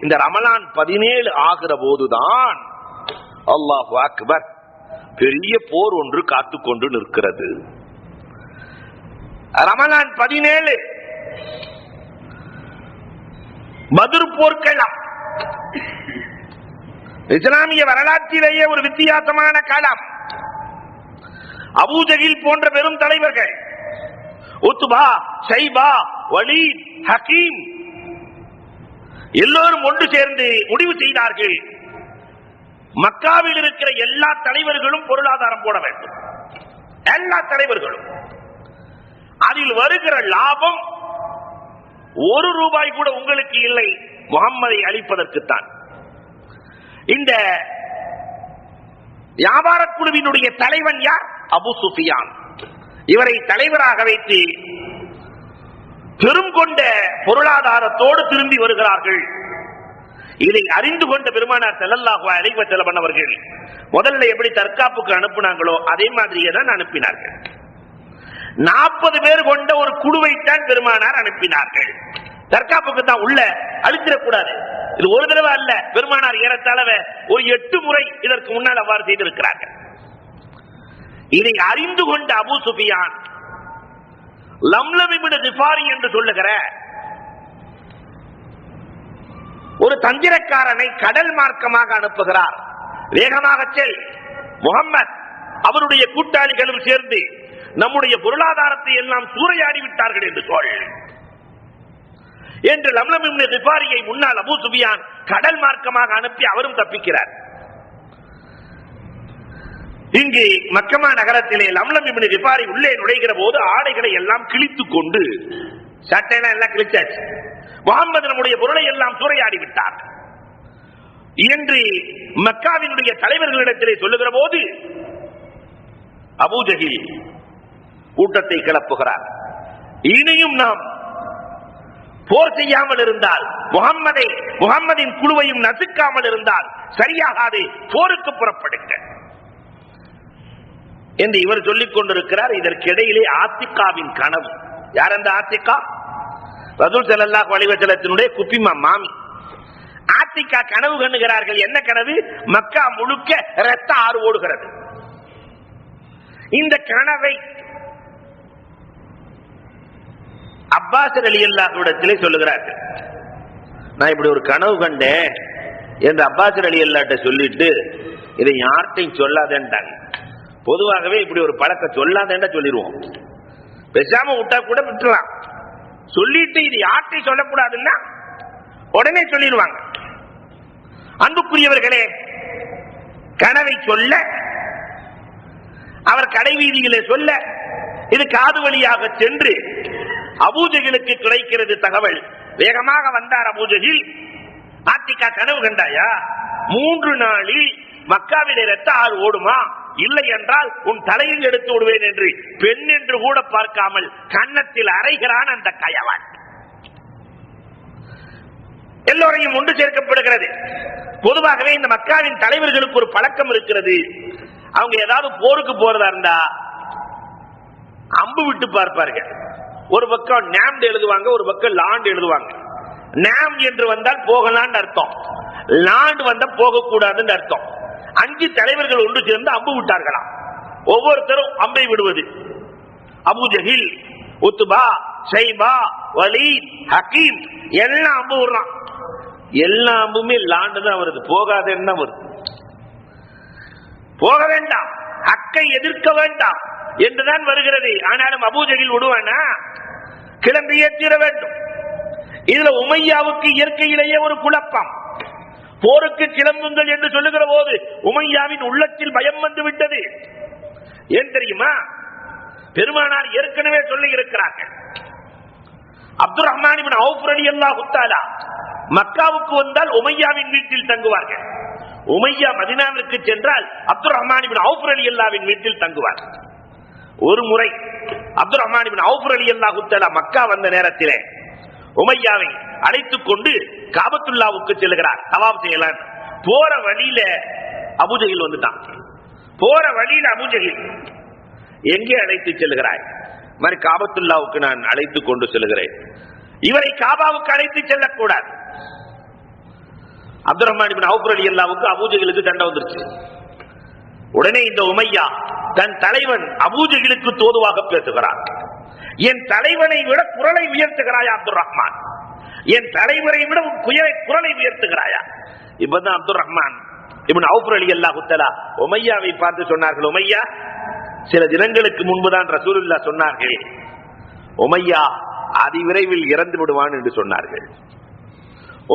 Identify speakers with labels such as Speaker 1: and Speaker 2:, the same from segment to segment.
Speaker 1: இந்த ரமலான் 17 ஆகிற போதுதான் அல்லாஹு அக்பர் பெரிய போர் ஒன்று காத்துக்கொண்டு நிற்கிறது. ரமலான் 17 பத்ர் போர்க்களம் இஸ்லாமிய வரலாற்றிலேயே ஒரு வித்தியாசமான களம். அபூஜஹில் போன்ற பெரும் தலைவர்கள், உத்பா, ஷைபா, வலீத், ஹக்கீம் எல்லோரும் ஒன்று சேர்ந்து முடிவு செய்தார்கள், மக்காவில் இருக்கிற எல்லா தலைவர்களும் பொருளாதாரம் போட வேண்டும். எல்லா தலைவர்களும் அதில் வருகிற லாபம் ₹1 கூட உங்களுக்கு இல்லை, முகம்மதை அழிப்பதற்குத்தான். இந்த வியாபார குழுவினுடைய தலைவன் யார்? அபு சுஃபியான். இவரை தலைவராக வைத்து பெரும் கொண்ட பொருளாதாரத்தோடு திரும்பி வருகிறார்கள். இதை அறிந்து கொண்ட பெருமானார் ஸல்லல்லாஹு அலைஹி வஸல்லம் அவர்கள் முதல்ல எப்படி தற்காப்புக்கு அனுப்பினாங்களோ அதே மாதிரியே தான் அனுப்பினார்கள். 40 பேர் கொண்ட ஒரு குழுவைத்தான் பெருமானார் அனுப்பினார்கள். தற்காப்புக்கு தான், உள்ள அழிச்சிடக்கூடாது. இது ஒரு தடவை அல்ல, பெருமானார் ஏறத்தாழ ஒரு 8 முறை இதற்கு முன்னால் அவ்வாறு செய்திருக்கிறார்கள். இதை அறிந்து கொண்ட அபூ சுஃபியான் லம்லம் இப்னு கிஃபாரி என்று சொல்லுகிற ஒரு தந்திரக்காரனை கடல் மார்க்கமாக அனுப்புகிறார். வேகமாக செல், முகம்மது அவருடைய கூட்டாளிகளும் சேர்ந்து நம்முடைய பொருளாதாரத்தை எல்லாம் சூறையாடி விட்டார்கள் என்று சொல் என்று லம்லம் இப்னு கிஃபாரியை முன்னால் அபூ சுஃபியான் கடல் மார்க்கமாக அனுப்பி அவரும் தப்பிக்கிறார். இங்கு மக்கமா நகரத்திலே லம்லம் இப்னு கிஃபாரி உள்ளே நுழைகிற போது ஆடைகளை எல்லாம் கிழித்துக் கொண்டு, சட்டையெல்லாம் எல்லாம் கிழிச்சாச்சு, முகம்மது நம்முடைய பொருளை எல்லாம் சூறையாடி விட்டார் என்று மக்காவினுடைய தலைவர்களிடத்திலே சொல்லுகிற போது அபூஜஹில் கூட்டத்தை கிளப்புகிறார். இனியும் நாம் போர் செய்யாமல் இருந்தால், முகம்மதின் குழுவையும் நசுக்காமல் இருந்தால் சரியாகாது, போருக்கு புறப்படுங்க என்று இவர் சொல்லிக் கொண்டிருக்கிறார். இதற்கிடையிலே ஆத்திகாவின் கனவு. யார் அந்த ஆத்திகா? ரசூல் ஸல்லல்லாஹு அலைஹி வஸல்லத்தினுடைய குப்பிமா மாமி ஆத்திகா கனவு கண்ணுகிறார்கள். என்ன கனவு? மக்கா முழுக்க இரத்த ஆறு ஓடுகிறது. இந்த கனவை அப்பாஸ் ரலியல்லாஹு இடத்திலே சொல்லுகிறார்கள். நான் இப்படி ஒரு கனவு கண்டேன் என்று அப்பாஸ் ரலியல்லாஹு சொல்லிட்டு, இதை யார்கிட்டையும் சொல்லாதேன்ட்டாங்க. பொதுவாகவே இப்படி ஒரு பழக்கம் சொல்லாதேன்டா சொல்லிடுவோம், பேசாம விட்டா கூட விட்டுலாம். சொல்லிட்டு இது யார்கிட்டையும் சொல்லக்கூடாதுன்னா உடனே சொல்லிடுவாங்க. அன்புக்குரியவர்களே, கனவை சொல்ல, அவர் கடை வீதியிலே சொல்ல, இது காது வழியாக சென்று அபூஜஹிலுக்கு கிடைக்கிறது தகவல். வேகமாக வந்தார் அபூஜஹில். ஆத்திகா கனவு கண்டாயா? 3 நாளில் மக்காவிலே இரத்த ஆறு ஓடுமா? இல்லை என்றால் உன் தலையில் எடுத்து விடுவேன் என்று பெண் என்று கூட பார்க்காமல் கன்னத்தில் அறைகிறான் அந்த கயவன். எல்லோரையும் ஒன்று சேர்க்கப்படுகிறது. பொதுவாகவே இந்த மக்காவின் தலைவர்களுக்கு ஒரு பழக்கம் இருக்கிறது. அவங்க ஏதாவது போருக்கு போறதா இருந்தா அம்பு விட்டு பார்ப்பார்கள். ஒரு பக்கம் நேம் எழுதுவாங்க, ஒரு பக்கம் லாண்ட் எழுதுவாங்க. நேம் என்று வந்தால் போகலான்னு அர்த்தம், லாண்ட் வந்தா போகக்கூடாதுன்னு அர்த்தம். 5 தலைவர்கள் ஒன்று சேர்ந்து அம்பு விட்டார்களாம். ஒவ்வொருத்தரும் அம்பை விடுவது. அபூஜஹில், உத்பா, ஷைபா, வலீத், ஹக்கீம் எல்லாம் அம்பு விடுறான். எல்லா அம்புமே லாண்டு தான் வருது, போகாத என்ன வருது. போக வேண்டாம், ஹக்கை எதிர்க்க வேண்டாம் என்றுதான் வருகிறது. ஆனாலும் அபூஜஹில் விடுவானா? கிளம்பியே தீர வேண்டும். இதுல உமையாவுக்கு இயற்கையிலேயே ஒரு குழப்பம். போருக்கு கிளம்புங்கள் என்று சொல்லுகிற போது உமையாவின் உள்ளத்தில் பயம் வந்து விட்டது. ஏன் தெரியுமா? பெருமானார் ஏற்கனவே சொல்லி இருக்கிறார்கள், அப்துல் ரஹ்மான் இப்னு அவுஃப் ரலியல்லாஹு தஆலா மக்காவுக்கு வந்தால் உமையாவின் வீட்டில் தங்குவார்கள். உமையா மதீனாவிற்கு சென்றால் அப்துல் ரஹ்மான் இப்னு அவுஃப் ரலியல்லாஹுவின் வீட்டில் தங்குவார். ஒரு முறை அப்துல் ரஹ்மான் இப்னு அவுஃப் ரலியல்லாஹு தஆலா மக்கா வந்த நேரத்திலே உமையாவை அழைத்துக் கொண்டு காபத்துல்லாவுக்கு செல்கிறார், தவாப் செய்யலாம். போற வழியில அபூஜஹில் வந்துட்டான். போற வழியில அபூஜஹில், எங்கே அழைத்து செல்கிறாய்? மாதிரி காபத்துல்லாவுக்கு நான் அழைத்துக் கொண்டு செல்கிறேன். இவரை காபாவுக்கு அழைத்து செல்லக்கூடாது. அப்துல் ரஹ்மான் இப்னு அவுஃப் ரலியல்லாஹுவுக்கு அபூஜஹலுக்கு சண்டை வந்துருச்சு. உடனே இந்த உமையா தன் தலைவன் அபூஜஹலுக்கு தோதுவாக பேசுகிறார். என் தலைவனை விட குரலை உயர்த்துகிறாயா அப்துல் ரஹ்மான், என் தலைவரை விட குரலை உயர்த்துகிறாயா? இப்பதான் அப்துல் ரஹ்மான் இப்னு அவுஃப் ரலியல்லாஹு தஆலா உமையாவை பார்த்து சொன்னார்கள், உமையா, சில தினங்களுக்கு முன்புதான் ரசூலுல்லாஹ் சொன்னார்கள், உமையா அதிவிரைவில் இறந்து விடுவான் என்று சொன்னார்கள்,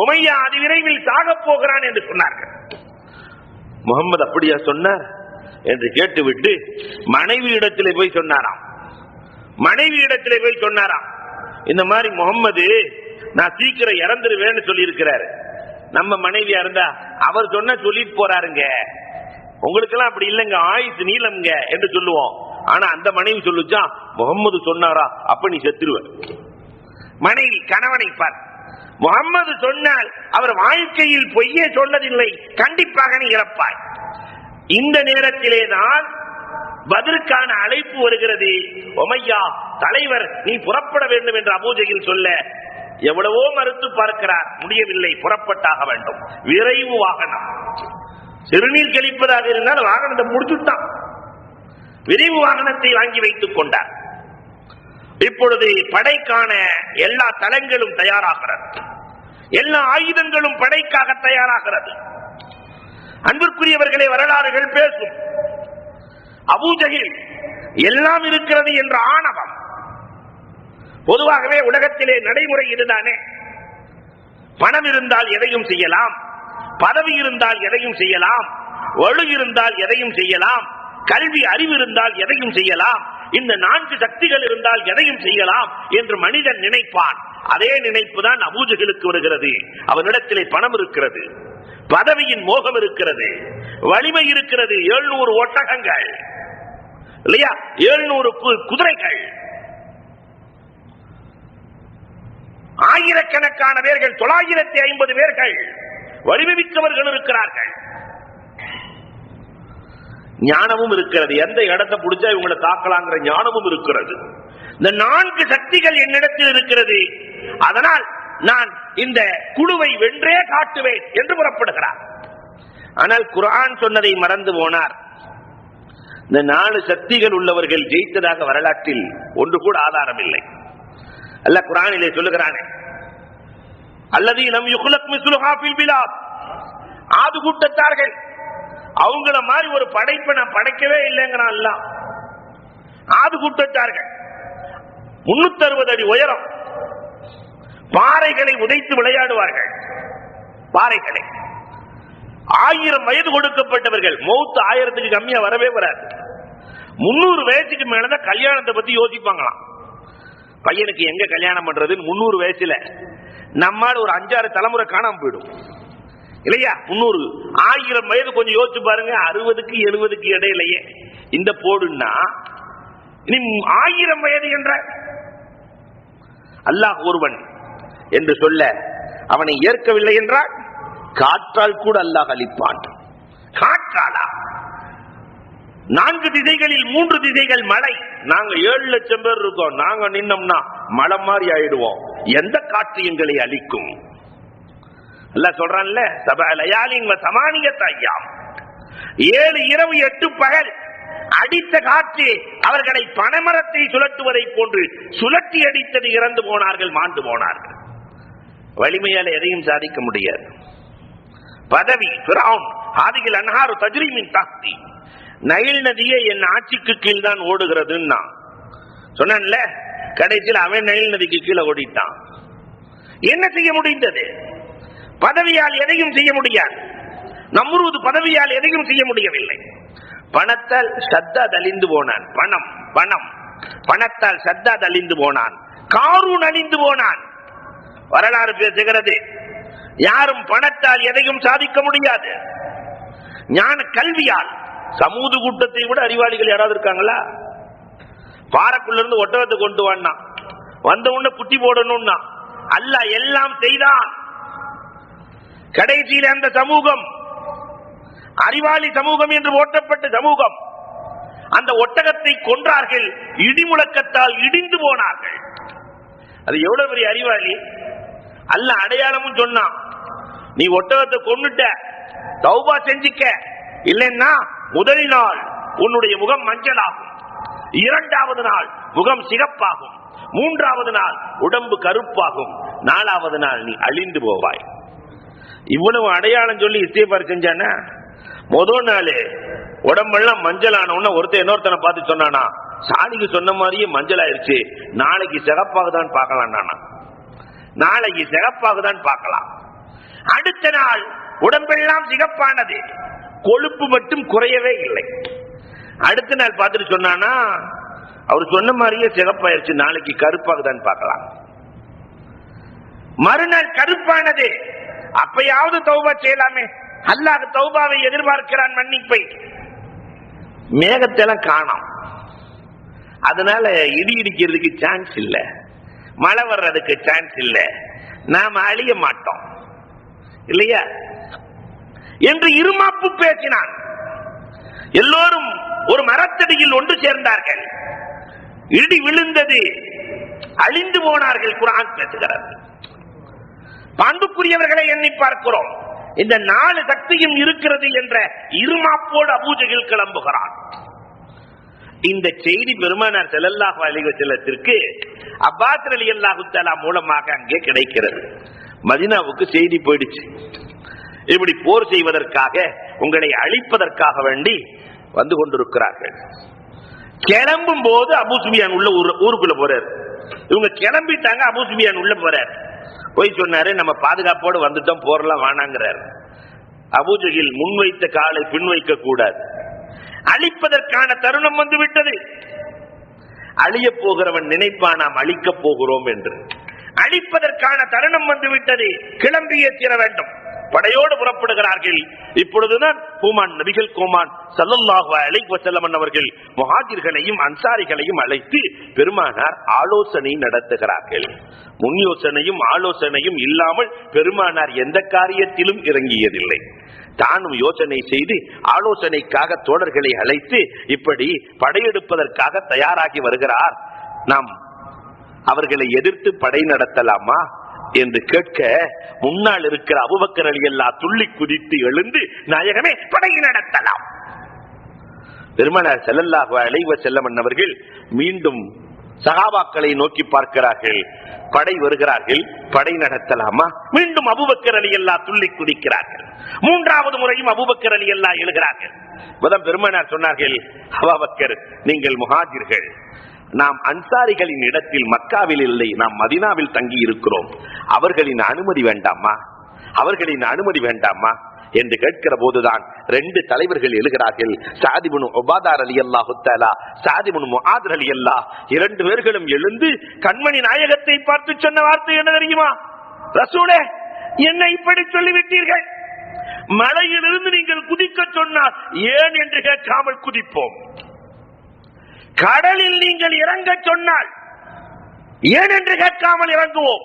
Speaker 1: உமையா அதிவிரைவில் சாகப் போகிறான் என்று சொன்னார்கள். முகமது அப்படியா சொன்னார் என்று கேட்டுவிட்டு மனைவி இடத்திலே போய் சொன்னாராம். இந்த மாதிரி முகம்மது நான் சீக்கிரம் இறந்துருவேன்னு சொல்லி இருக்கிறாரு. நம்ம மனைவியா இருந்தா அவர் சொன்ன சொல்லிட்டு போறாருங்க, உங்களுக்கு எல்லாம் அப்படி இல்லைங்க, ஆயுசு நீளம்ங்க என்று சொல்லுவோம். ஆனா அந்த மனைவி சொல்லுச்சா, முகம்மது சொன்னாரா அப்ப நீ செத்துருவ. மனைவி கணவனை பார், முகம்மது சொன்னால் அவர் வாழ்க்கையில் பொய்யே சொல்லதில்லை, கண்டிப்பாக நீ இறப்பாய். இந்த நேரத்திலே தான் பதிலுக்கான அழைப்பு வருகிறது. உமையா தலைவர் நீ புறப்பட வேண்டும் என்று அபூஜஹல் சொல்ல எவ்வளவோ மறுத்து பார்க்கிறார், முடியவில்லை, புறப்பட்டாக வேண்டும். விரைவு வாகனம், சிறுநீர் கழிப்பதாக இருந்தால் வாகனத்தை முடிச்சுட்டான், விரைவு வாகனத்தை வாங்கி வைத்துக் கொண்டார். இப்பொழுது படைக்கான எல்லா தளங்களும் தயாராகிறது, எல்லா ஆயுதங்களும் படைக்காக தயாராகிறது. அன்பிற்குரியவர்களே, வரலாறுகள் பேசும். அபூஜஹல் எல்லாம் இருக்கிறது என்ற ஆணவம். பொதுவாகவே உலகத்திலே நடைமுறை இதுதானே, பணம் இருந்தால் எதையும் செய்யலாம், பதவி இருந்தால் எதையும் செய்யலாம், வலு இருந்தால் எதையும் செய்யலாம், கல்வி அறிவு இருந்தால் எதையும் செய்யலாம், இந்த 4 சக்திகள் இருந்தால் எதையும் செய்யலாம் என்று மனிதன் நினைப்பான். அதே நினைப்பு தான் அபூஜஹலுக்கு வருகிறது. அவனிடத்திலே பணம் இருக்கிறது, பதவியின் மோகம் இருக்கிறது, வலிமை இருக்கிறது, 700 ஒட்டகங்கள் இல்லையா, 700 குதிரைகள், ஆயிரக்கணக்கான பேர்கள், 950 பேர்கள், வலிமை மிக்கவர்கள் இருக்கிறார்கள், ஞானமும் இருக்கிறது, எந்த இடத்தை பிடிச்சா இவங்களை தாக்கலாங்கிற ஞானமும் இருக்கிறது. இந்த 4 சக்திகள் என்னிடத்தில் இருக்கிறது, அதனால் நான் இந்த குழுவை வென்றே காட்டுவேன் என்று புறப்படுகிறார். ஆனால் குர்ஆன் சொன்னதை மறந்து போனார். இந்த 4 சக்திகள் உள்ளவர்கள் ஜெயித்ததாக வரலாற்றில் ஒன்று கூட ஆதாரம் இல்லை. அல்லாஹ் குர்ஆனிலே சொல்லுகிறானே, அல்லதீ லம் யுக்லக் மிஸ்லுஹா ஃபில் பிலாத், ஆது கூட்டத்தார்கள், அவங்கள மாதிரி ஒரு படைப்பை நான் படைக்கவே இல்லைங்கிறான் அல்லாஹ். ஆது கூட்டத்தார்கள் 360 அடி உயரம், பாறைகளை உதைத்து விளையாடுவார்கள், பாறைகளை 1000 வயது கொடுக்கப்பட்டவர்கள், மௌத் 1000க்கு கம்மியா வரவே வராது. 300 வயசுக்கு மேலதான் கல்யாணத்தை பத்தி யோசிப்பாங்களாம். பையனுக்கு எங்க கல்யாணம் பண்றது 300 வயசுல, நம்மால் ஒரு 5-6 தலைமுறை காணாம போயிடும் இல்லையா. 300 1000 வயது கொஞ்சம் யோசிச்சு பாருங்க, 60க்கு 70க்கு இடையிலேயே இந்த போடுன்னா இனி 1000 வயது என்ற அல்லாஹ் ஒருவன் என்று சொல்ல அவனை ஏற்கவில்லை என்றால் காற்றால் கூட அல்லாஹ் அளிப்பான். காற்றாலா? 4 திசைகளில் 3 திசைகள் மழை. நாங்க 7 லட்சம் பேர் இருக்கோம், நாங்க நின்னோம்னா மழை மாதிரி ஆயிடுவோம். எந்த காற்று எங்களை அளிக்கும்? அல்லாஹ் சொல்றான்ல, சபா லயாலின் வ சமானியத் அய்யாம், 7 இரவு 8 பகல் அடித்த காற்று அவர்களை பனைமரத்தை சுழற்றுவதை போன்று சுழற்றி அடித்தது. இறந்து போனார்கள், மாண்டு போனார்கள். வலிமையால் எதையும் சாதிக்க முடியாது. பதவி ஃபிரௌன் ஹாதிகில் அன்ஹாரு தஜ்ரி மின் தஹ்தி, நைல் நதியே என் ஆட்சிக்கு கீழ் தான் ஓடுகிறதுன்னா சொன்னான்ல. கடைசியில் அவன் நைல் நதிக்கு கீழே ஓடிட்டான். என்ன செய்ய முடிந்தது? பதவியால் எதையும் செய்ய முடியாது. நம்ரூத் பதவியால் எதையும் செய்ய முடியவில்லை. பணத்தால் ஷத்தாத் அழிந்து போனான். பணம் பணத்தால் ஷத்தாத் அழிந்து போனான். காரூன் அழிந்து போனான். வரலாறு பேசுகிறது, யாரும் பணத்தால் எதையும் சாதிக்க முடியாது. ஞான கல்வியால் சமூக கூட்டத்தை விட அறிவாளிகள் யாராவது இருக்காங்களா? பாறைக்குள்ள இருந்து ஒட்டகத்தை கொண்டு வான்னா, வந்த உடனே குட்டி போடணும்னா அல்லாஹ் எல்லாம் செய்தான். கடைசியில் அந்த சமூகம் அறிவாளி சமூகம் என்று ஓட்டப்பட்ட சமூகம், அந்த ஒட்டகத்தை கொன்றார்கள், இடிமுழக்கத்தால் இடிந்து போனார்கள். அது எவ்வளவு பெரிய அறிவாளி! அல்லாஹ் அடையாளமும் சொன்னான். நீ ஒட்டகத்தை கொன்னுட்ட, தௌபா செஞ்சுக்க, இல்லைன்னா முதல் நாள் உன்னுடைய முகம் மஞ்சளாகும், இரண்டாவது நாள் முகம் சிகப்பாகும், மூன்றாவது நாள் உடம்பு கருப்பாகும், நாலாவது நாள் நீ அழிந்து போவாய். இவ்வளவு அடையாளம் சொல்லி இஸ்திக்பார் செஞ்சானா, முதல் நாள் உடம்பெல்லாம் மஞ்சள் ஆனவன ஒருத்தர் இன்னொருத்தனை பார்த்து சொன்னானா, சாணிக்கு சொன்ன மாதிரியே மஞ்சள் ஆயிருச்சு, நாளைக்கு சிகப்பாக தான் பார்க்கலாம். நாளைக்கு சிகப்பாக தான் பார்க்கலாம். அடுத்த நாள் உடம்பெல்லாம் சிகப்பானது, கொழுப்பு மட்டும் குறையவே இல்லை. அடுத்த நாள் பார்த்துட்டு சொன்னானா, அவர் சொன்ன மாதிரியே சிகப்பாயிருச்சு, நாளைக்கு கருப்பாக தான் பார்க்கலாம். மறுநாள் கருப்பானது, அப்பயாவது தௌபா செய்யலாமே, அல்லாஹ் தௌபாவை எதிர்பார்க்கிறான், மன்னிப்பை. மேகத்தெல்லாம் காணோம், அதனால இடி இடிக்கிறதுக்கு சான்ஸ் இல்ல, மழை வர்றதுக்கு சான்ஸ் இல்ல, நாம அழிய மாட்டோம் இல்லையா என்று இருமாப்பு பேசினான். எல்லோரும் ஒரு மரத்தடியில் ஒன்று சேர்ந்தார்கள், இடி விழுந்தது, அழிந்து போனார்கள். குர்ஆன் பேசுகிறது. பண்புக்குரியவர்களை எண்ணி பார்க்கிறோம், இந்த 4 சக்தியும் இருக்கிறது என்ற இருமாப்போடு அபூஜஹில் கிளம்புகிறான். இந்த செய்தி பெருமானார் ஸல்லல்லாஹு அலைஹி வஸல்லத்திற்கு அப்பாஸ் ரலியல்லாஹு தஆலா மூலமாக அங்கே கிடைக்கிறது. மதீனாவுக்கு செய்தி போயிடுச்சு, இப்படி போர் செய்வதற்காக, உங்களை அழிப்பதற்காக வேண்டி வந்து கொண்டிருக்கிறார்கள். கிளம்பும் போது அபூ சுஃபியான் உள்ள ஊருக்குள்ள போறாரு. இவங்க கிளம்பிட்டாங்க, அபூ சுஃபியான் உள்ள போறாரு. போய் சொன்னாரு, நம்ம பாதுகாப்போடு வந்துட்டோம், போர்லாம் வேணாங்கிறார். அபூஜஹில் முன்வைத்த காலை பின் வைக்க கூடாது, அழிப்பதற்கான தருணம் வந்து விட்டது. அழிய போகிறவன் நினைப்பான் நாம் அழிக்கப் போகிறோம் என்று. அழிப்பதற்கான தருணம் வந்து விட்டது, கிளம்பியே தீர வேண்டும். படையோடு புறப்படுகிறார்கள். இப்பொழுதுதான் கோமான் நபிகள் கோமான் ஸல்லல்லாஹு அலைஹி வஸல்லம் அவர்கள் முஹாஜிர்களையும் அன்சாரிகளையும் அழைத்து பெருமானார் ஆலோசனை நடத்துகிறார்கள். முன் யோசனையும் ஆலோசனையும் இல்லாமல் பெருமானார் எந்த காரியத்திலும் இறங்கியதில்லை. தானும் யோசனை செய்து ஆலோசனைக்காக தோழர்களை அழைத்து இப்படி படையெடுப்பதற்காக தயாராகி வருகிறார், நாம் அவர்களை எதிர்த்து படை நடத்தலாமா என்று கேட்க, முன்னால் இருக்கிற அபூபக்கர் ரலியல்லாஹு துள்ளி குதித்து எழுந்து, நாயகமே படை நடத்தலாம். பெருமானார் ஸல்லல்லாஹு அலைஹி வஸல்லம் அவர்கள் மீண்டும் சஹாபாக்களை நோக்கி பார்க்கிறார்கள். படை வருகிறார்கள், படை நடத்தலாமா? மீண்டும் அபூபக்கர் ரலியல்லாஹு துள்ளி குதிக்கிறார்கள். மூன்றாவது முறையும் அபூபக்கர் ரலியல்லாஹு எழுகிறார்கள். முதல் பெருமானார் சொன்னார்கள், அபூபக்கர் நீங்கள் முஹாஜிர்கள், நாம் அன்சாரிகளின் இடத்தில் மக்காவில் இல்லை, நாம் மதீனாவில் தங்கி இருக்கிறோம், அவர்களின் அனுமதி வேண்டாமா? அவர்களின் அனுமதி வேண்டாமா என்று கேட்கிற போதுதான் 2 தலைவர்கள் எழுகிறார்கள். சஅத் இப்னு உபாதா ரலியல்லாஹு தஆலா, சஅத் இப்னு முஆத் ரலியல்லாஹு, 2 பேர்களும் எழுந்து கண்மணி நாயகத்தை பார்த்து சொன்ன வார்த்தை என்ன தெரியுமா? ரசூலே, என்ன இப்படி சொல்லிவிட்டீர்கள்? மலையிலிருந்து நீங்கள் குதிக்க சொன்னால் ஏன் என்று கேட்காமல் குதிப்போம், கடலில் நீங்கள் இறங்க சொன்னால் ஏன் என்று கேட்காமல் இறங்குவோம்.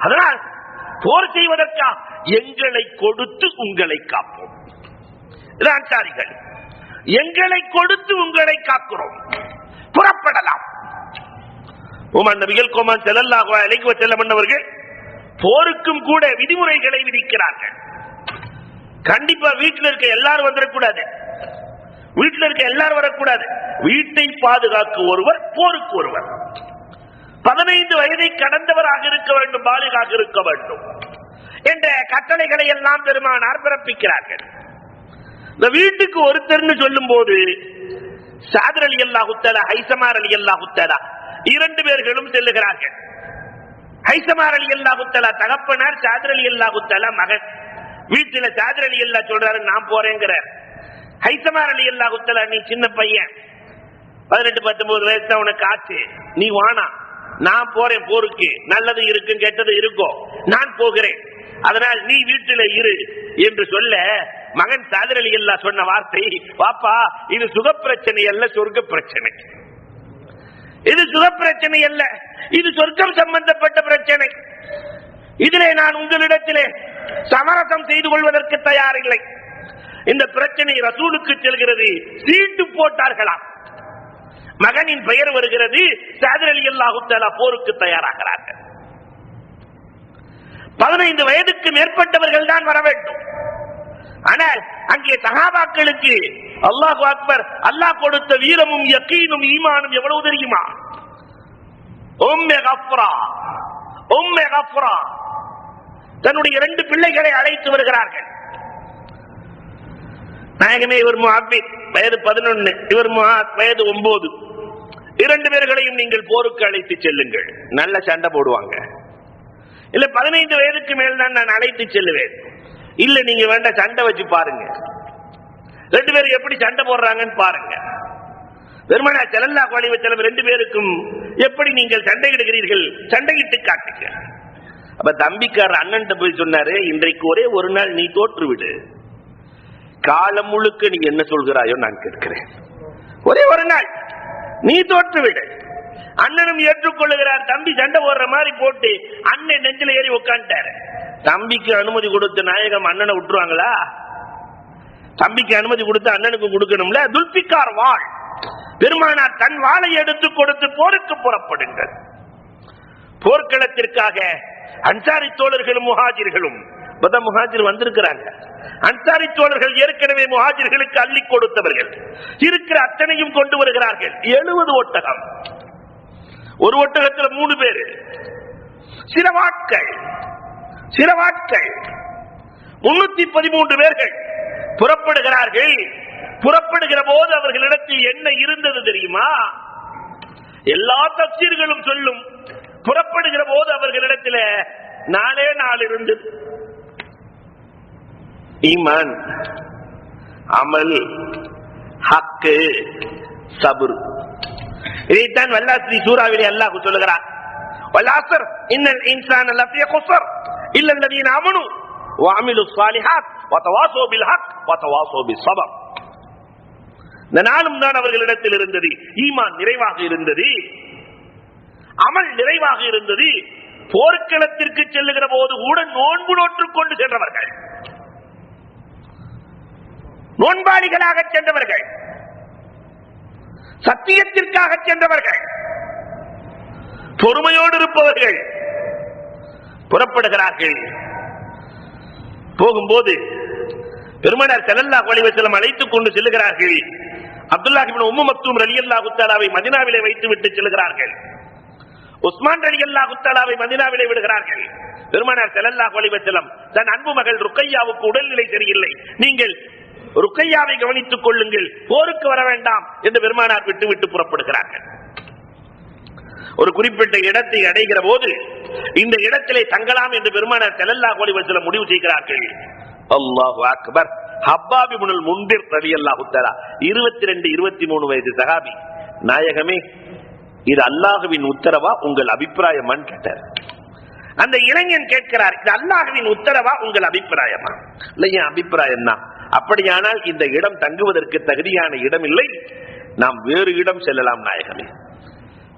Speaker 1: அதனால் போர் செய்வதற்கா எங்களை கொடுத்து உங்களை காப்போம். அன்சாரிகள், எங்களை கொடுத்து உங்களை காக்கிறோம், புறப்படலாம். உமர் நபிகள் கோமான் ஸல்லல்லாஹு அலைஹி வஸல்லம் அவர்கள் போருக்கும் கூட விதிமுறைகளை விதிக்கிறார்கள். கண்டிப்பா வீட்டில் இருக்க எல்லாரும் வந்துடக்கூடாது, வீட்டில் இருக்க எல்லாரும் வரக்கூடாது. வீட்டை பாதுகாக்க ஒருவர், போருக்கு ஒருவர். 15 வயதை கடந்தவராக இருக்க வேண்டும், பாலிகாக இருக்க வேண்டும் என்ற கட்டளைகளை எல்லாம் பெருமானார் பிறப்பிக்கிறார்கள். இந்த வீட்டுக்கு ஒருத்தர்னு சொல்லும் போது சஅத் ரலியல்லாஹு தஆலா, ஹைஸமா ரலியல்லாஹு தஆலா 2 பேர்களும் செல்லுகிறார்கள். ஹைஸமா ரலியல்லாஹு தஆலா தகப்பனார், சஅத் ரலியல்லாஹு தஆலா மகன். வீட்டில சஅத் ரலியல்லாஹு சொல்றாரு, நான் போறேங்கிறார். ஹைஸமா ரலியல்லாஹு தஆலா, நீ சின்ன பையன், 18-19 வயசு தான் உனக்கு ஆச்சு, நீ வானா, நான் போறேன் போருக்கு, நல்லது இருக்கும் கெட்டது இருக்கும், நான் போகிறேன், அதனால் நீ வீட்டில இரு என்று சொல்ல, மகன் சஅத் ரலியல்லாஹு சொன்ன வார்த்தை, பாப்பா இது சுக பிரச்சனை அல்ல, சொர்க்க பிரச்சனை. இது சுக பிரச்சனை அல்ல, இது சொர்க்கம் சம்பந்தப்பட்ட பிரச்சனை. இதிலே நான் உங்களிடத்திலே சமரசம் செய்து கொள்வதற்கு தயாரில்லை. இந்த பிரச்சனை ரசூலுக்கு செல்கிறது. சீட்டு போட்டார்களாம், மகனின் பெயர் வருகிறது. சஅத் ரலியல்லாஹு தஆலா போருக்கு தயாராகிறார்கள். 15 வயதுக்கு மேற்பட்டவர்கள் தான் வர வேண்டும். ஆனால் அங்கே சஹாபாக்களுக்கு அல்லாஹு அக்பர், அல்லாஹ் கொடுத்த வீரமும் யக்கீனும் ஈமானும் எவ்வளவு தெரியுமா? உம்மே கஃப்ரா தன்னுடைய 2 பிள்ளைகளை அழைத்து வருகிறார்கள். நாயகமே, இவர் முஅப்பித் வயது 11, இவர் முஆத் வயது 9. 2 பேர்களையும் நீங்கள் போருக்கு அழைத்து செல்லுங்கள். நல்ல சண்டை போடுவாங்க. இல்ல 15 வயதுக்கு மேல் தான் நான் அழைத்து செல்லுவேன். இல்ல நீங்க வேண்ட சண்டை வச்சு பாருங்க, 2 பேரும் எப்படி சண்டை போடுறாங்கன்னு பாருங்க. பெருமானார் ஸல்லல்லாஹு அலைஹி வஸல்லம் 2 பேருக்கும் எப்படி நீங்கள் சண்டையிடுகிறீர்கள், சண்டையிட்டு காட்டுங்க. அப்ப தம்பிக்காரர் அண்ணன் போய் சொன்னாரு, இன்றைக்கு ஒரே ஒரு நாள் நீ தோற்று விடு, காலம் முழுக்க நீ என்ன சொல்கிறாயோ நான் கேட்கிறேன். ஒரே ஒரு நாள் நீ தோற்று விடு. அண்ணனும் ஏற்றுக்கொள்ளுகிறார். தம்பி சண்டை போடுற மாதிரி போட்டு அண்ணன் நெஞ்சில ஏறி உட்காந்துட்டாரு. தம்பிக்கு அனுமதி கொடுத்த நாயகம் அண்ணனை விட்டுருவாங்களா? தம்பிக்கு அனுமதி கொடுத்து அண்ணனுக்கு கொடுக்கணும்ல. துல்பிக்கார் வாழ், பெருமானார் தன் வாளை எடுத்து கொடுத்து போருக்கு புறப்படுங்கள். போர்க்களத்திற்காக அன்சாரி தோழர்களும் முஹாஜிர்களும், முஹாஜிர் வந்திருக்கிறாங்க. அன்சாரி தோழர்கள் ஏற்கனவே முஹாஜிர்களுக்கு அள்ளி கொடுத்தவர்கள், இருக்கிற அத்தனையும் கொண்டு வருகிறார்கள். 70 ஒட்டகம், ஒரு ஒட்டகத்தில் 3 பேர், சிரவாட்கள் 313 பேர்கள் புறப்படுகிறார்கள். புறப்படுகிற போது அவர்களிடத்தில் என்ன இருந்தது தெரியுமா? எல்லா தஃசீர்களும் சொல்லும், புறப்படுகிற போது அவர்களிடத்தில் 4 இருந்தது. ஈமான், அமல், ஹக்கு, சபுர். இதைத்தான் வல்லாஸ்ரீ சூராவிலே அல்லாஹ் சொல்லுகிறார், வல்லாஸ்ர் இன்னல் இன்சான லஃபீ குஸ்ர் இல்லல்லதீன ஆமனு வஅமிலுஸ் ஸாலிஹாத் வதவாஸோ பில் ஹக் வதவாஸோ பிஸ் ஸப்ர். இந்த நாளும் தான் அவர்களிடத்தில் இருந்தது. ஈமான் நிறைவாக இருந்தது, அமல் நிறைவாக இருந்தது. போர்க்களத்திற்கு செல்லுகிற போது கூட நோன்பு நோற்றுக் கொண்டு சென்றவர்கள், நோன்பாளிகளாக சென்றவர்கள், சத்தியத்திற்காக சென்றவர்கள், பொறுமையோடு இருப்பவர்கள் புறப்படுகிறார்கள். போகும்போது பெருமானார் ஸல்லல்லாஹு அலைஹி வஸல்லம் அழைத்துக் கொண்டு செல்லுகிறார்கள். அப்துல்லாஹ் இப்னு உம்மு மக்தூம் ரலியல்லாஹு தஆலாவை மதீனாவிலே வைத்து விட்டு செல்கிறார்கள். உஸ்மான் ரலியல்லாஹு தஆலாவை மதீனாவிலே விடுகிறார்கள். பெருமானார் ஸல்லல்லாஹு அலைஹி வஸல்லம் தன் அன்பு மகள் ருக்கையாவுக்கு உடல்நிலை சரியில்லை, நீங்கள் ருக்கையாவை கவனித்துக் கொள்ளுங்கள், போருக்கு வர வேண்டாம் என்று பெருமானார் விட்டு விட்டு புறப்படுகிறார்கள். ஒரு குறிப்பிட்ட இடத்தை அடைகிற போது இந்த இடத்திலே தங்கலாம் என்று பெருமானார் ஸல்லல்லாஹு அலைஹி வஸல்லம் முடிவு செய்கிறார்கள். அல்லாஹு அக்பர். ஹப்பாப் இப்னுல் முன்திர் ரலியல்லாஹு தஆலா 22-23 வயது சஹாபி, நாயகமே இது அல்லாஹ்வின் உத்தரவா உங்கள் அபிப்பிராயமான்னு கேட்டார். அந்த இளைஞன் கேட்கிறார், இது அல்லாஹ்வின் உத்தரவா உங்கள் அபிப்பிராயமா? இல்ல, என் அபிப்பிராயம் தான். அப்படியானால் இந்த இடம் தங்குவதற்கு தகுதியான இடம் இல்லை, நாம் வேறு இடம் செல்லலாம் நாயகமே.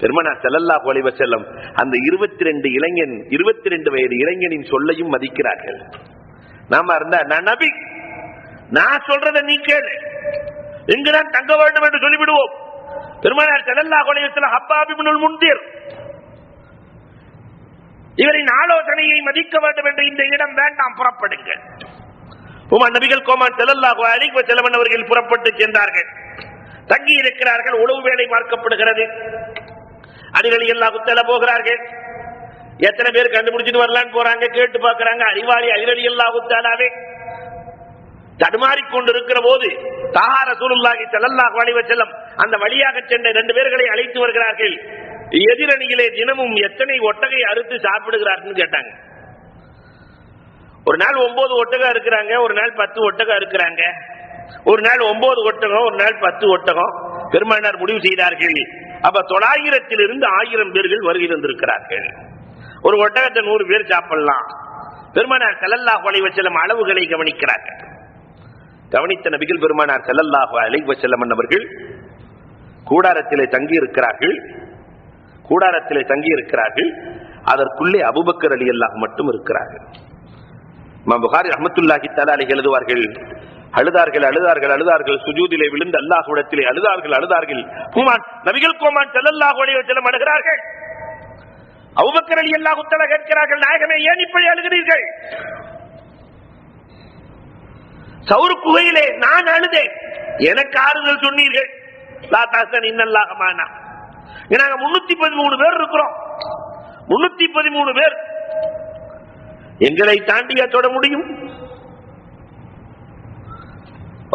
Speaker 1: பெருமானார் ஸல்லல்லாஹு அலைஹி வஸல்லம் அந்த 22 வயது இளைஞனின் சொல்லையும் மதிக்கிறார்கள். நாம இருந்தா, நான் நபி, நான் சொல்றத நீ கேளு, எங்குதான் தங்க வேண்டும் என்று சொல்லிவிடுவோம். பெருமானார் ஸல்லல்லாஹு அலைஹி வஸல்லம் ஹப்பாப் இப்னுல் முன்திர், இவரின் ஆலோசனையை மதிக்க வேண்டும் என்று இந்த இடம் வேண்டாம், புறப்படுங்கள். உமர் நபிகள் கோமான் ஸல்லல்லாஹு அலைஹி வஸல்லம் அவர்கள் புறப்பட்டு சென்றார்கள். தங்கி இருக்கிறார்கள். உளவு வேலை பார்க்கப்படுகிறது. அலி ரலியல்லாஹு தஆலா போகிறார்கள். எத்தனை பேர் கண்டுபிடிச்சிட்டு வரலான்னு போறாங்க, கேட்டு பார்க்கறாங்க. அறிவாளி அலி ரலியல்லாஹு தஆலாவே தடுமாறிக் கொண்டிருக்கிற போது தாஹா ரசூலுல்லாஹி ஸல்லல்லாஹு அலைஹி வஸல்லம் அந்த வழியாக சென்ற 2 பேர்களை அழைத்து வருகிறார்கள். எதிரணியிலே தினமும் எத்தனை ஒட்டகை அறுத்து சாப்பிடுகிறார்கள் கேட்டாங்க. ஒரு நாள் 9 ஒட்டகம் இருக்கிறாங்க, ஒரு நாள் 10 ஒட்டகம் இருக்கிறாங்க, ஒரு நாள் 9 ஒட்டகம், ஒரு நாள் 10 ஒட்டகம். பெருமானார் முடிவு செய்தார்கள், அப்ப 900 1000 பேர்கள் வருகை தந்திருக்கிறார்கள். ஒரு ஒட்டகத்தை 100 பேர் சாப்பிடலாம். பெருமானார் ஸல்லல்லாஹு அலைஹி வஸல்லம் அளவுகளை கவனிக்கிறார்கள். கவனித்த நபிகள் பெருமானார் ஸல்லல்லாஹு அலைஹி வஸல்லம் அவர்கள் கூடாரத்திலே தங்கி இருக்கிறார்கள். அதற்குள்ளே அபூபக்கர் ரலியல்லாஹு மட்டும் இருக்கிறார்கள். இமாம் புகாரி ரஹ்மத்துல்லாஹி தஆலா அலைஹி எழுதுவார்கள், அழுதார்கள், சுஜூதிலே விழுந்து அல்லாஹ்விடத்திலே அழுதார்கள். நபிகள் கோமான் ஸல்லல்லாஹு அலைஹி வஸல்லம் அழுகிறார்கள். அபூபக்கர் ரலியல்லாஹு தஆலா கேட்கிறார்கள், நாயகமே ஏன் இப்படி அழுகிறீர்கள்? சௌர் குகையிலே நான் அழுதேன், எனக்கு ஆறுதல் சொன்னீர்கள். லா தஹ்சன் இன்னல்லாஹ மஅனா. நாங்க 313 பேர் இருக்கிறோம். 313 பேர் எங்களை தாண்டியா தொட முடியும்?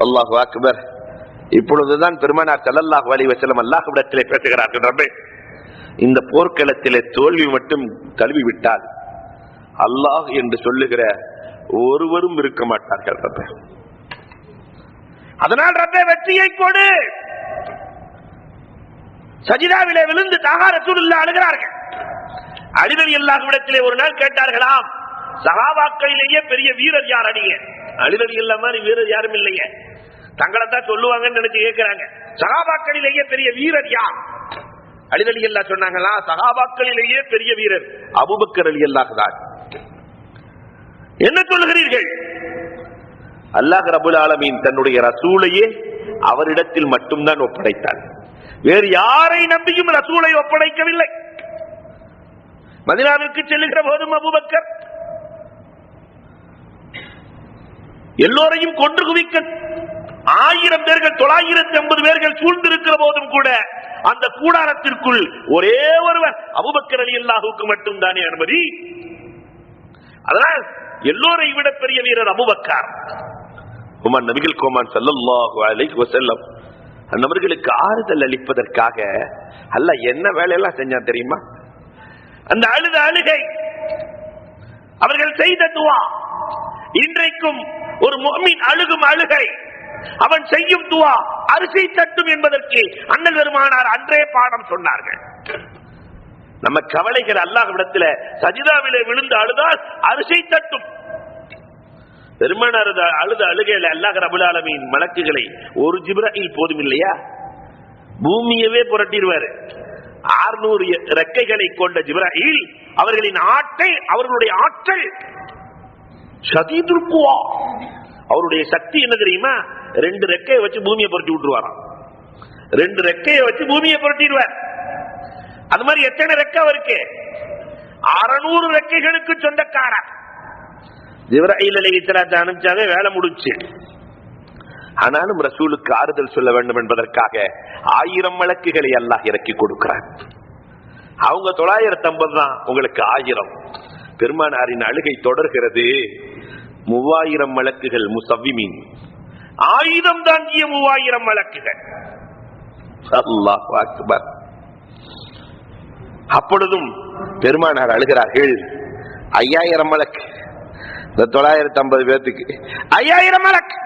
Speaker 1: அல்லாஹு அக்பர். இப்பொழுதுதான் பெருமானார் ஸல்லல்லாஹு அலைஹி வஸல்லம் அல்லாஹ்விடத்திலே பேசுகிறார்கள், ரப்பே இந்த போர்க்களத்திலே தோல்வி மட்டும் தழுவி விட்டால் அல்லாஹ் என்று சொல்லுகிற ஒருவரும் இருக்க மாட்டார்கள் ரப்பே. அதனால் ரப்பே வெற்றியை கொடு. சஜிதாவிலே விழுந்து தாகா ரசூலுல்லாஹ் அழுகிறார்கள். அலி ரலியல்லாஹு அன்ஹு ஒரு நாள் கேட்டார்களாம், சஹாபாக்களிலேயே பெரிய வீரர் யார் அடியே? அலி ரலியல்லாஹு மாதிரி வீரர் யாரும் இல்லையே, தங்களைத்தான் சொல்லுவாங்கன்னு நினைச்சு கேட்கிறாங்க. சஹாபாக்களிலேயே பெரிய வீரர் யார்? அலி ரலியல்லாஹு சொன்னாங்களா, சஹாபாக்களிலேயே பெரிய வீரர் அபூபக்கர் ரலியல்லாஹு தான். என்ன சொல்லுகிறீர்கள்? அல்லாஹ் ரப்பல் ஆலமீன் தன்னுடைய ரசூலையே அவரிடத்தில் மட்டும்தான் ஒப்படைத்தான். வேறு யாரை நம்பியும் ரசூலை ஒப்படைக்கவில்லை. மதீனாவிற்கு செல்லுகிற போதும் அபூபக்கர் எல்லோரையும் கொன்று குவிக்க 1000 பேர்கள் 950 பேர்கள் சூழ்ந்திருக்கிற போதும் கூட அந்த கூடாரத்திற்குள் ஒரே ஒருவர் அபூபக்கர் ரலியல்லாஹுவுக்கு மட்டும் தானே அனுமதி. அதனால் எல்லோரை விட பெரிய வீரர் அபூபக்கர். உமர் நபிகள் கோமான் ஸல்லல்லாஹு அலைஹி வஸல்லம் அன்னவர்களுக்கு ஆறுதல் அளிப்பதற்காக அல்லாஹ் என்ன வேலையெல்லாம் செஞ்சான் தெரியுமா? அந்த அழுத அழுகை, அவர்கள் செய்த துஆ, இன்றைக்கும் ஒரு முஃமின் அழுகும் அழுகை, அவன் செய்யும் துஆ அரிசி தட்டும் என்பதற்கு அண்ணல் பெருமானார் அன்றே பாடம் சொன்னார்கள். நம்ம கவலைகள் அல்லாஹ்விடத்தில் சஜிதாவிலே விழுந்து அழுதால் அரிசி தட்டும். பெருமானார் அழுத அழுகையில அல்லாஹ் ரப்பல் ஆலமீன் மலக்குகளை ஒரு ஜிப்ராயில் போதும் இல்லையா, பூமியவே புரட்டிடுவாரு. 600 ரெக்கைகளை கொண்ட ஜிப்ராயில் அவர்களின் அவர்களுடைய ஆற்றல் ஷதீதுல் குவா, அவருடைய சக்தி என்ன தெரியுமா? 2 ரெக்கையை வச்சு பூமியை புரட்டி விட்டுருவாராம். 2 ரெக்கையை வச்சு பூமியை புரட்டிடுவார். அது மாதிரி எத்தனை ரெக்கை அவருக்கு? 600 ரெக்கைகளுக்கு சொந்தக்காரர். ஜிப்ராயில் அலைஹிஸ்ஸலாத்தை அனுப்பிச்சாவே வேலை முடிச்சு. ஆனாலும் ரசூலுக்கு ஆறுதல் சொல்ல வேண்டும் என்பதற்காக 1000 மலக்குகளை அல்லாஹ் இறக்கி கொடுக்கிறார். அவங்க 950 தான், உங்களுக்கு 1000. பெருமானாரின் அழுகை தொடர்கிறது. 3000 மலக்குகள் முஸவ்விமீன், ஆயுதம் தாங்கிய 3000 மலக்குகள். அல்லாஹு அக்பர். அப்பொழுதும் பெருமானார் அழுகிறார்கள். 5000 மலக்கு, 950 பேருக்கு 5000 மலக்கு.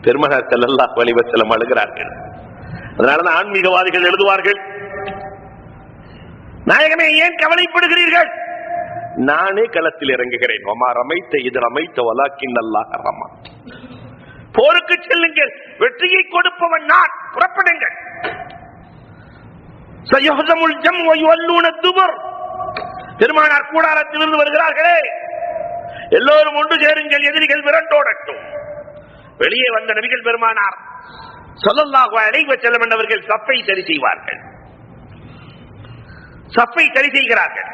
Speaker 1: பெருமானார் ஸல்லல்லாஹு அலைஹி வஸல்லம் அழுகிறார்கள். அதனாலதான் ஆன்மீகவாதிகள் எழுதுவார்கள், நாயகமே ஏன் கவலைப்படுகிறீர்கள்? நானே களத்தில் இறங்குகிறேன். வமா ரமைத்த இது ரமைத்த வலாக்கின் அல்லாஹ் ரமா. போருக்கு செல்லுங்கள், வெற்றியை கொடுப்பவன் நான். புறப்படுங்கள். சயஹ்ஸமுல் ஜம் வ யுவல்லூன துபர். பெருமானார் கூடாரத்திலிருந்து வருகிறார்களே, எல்லோரும் ஒன்று சேருங்கள், எதிரிகள் விரண்டோடட்டும். வெளியே வந்த நபிகள் பெருமானார் ஸல்லல்லாஹு அலைஹி வஸல்லம் அவர்கள் சஃபை சரி செய்வார்கள். சஃபை சரி செய்கிறார்கள்.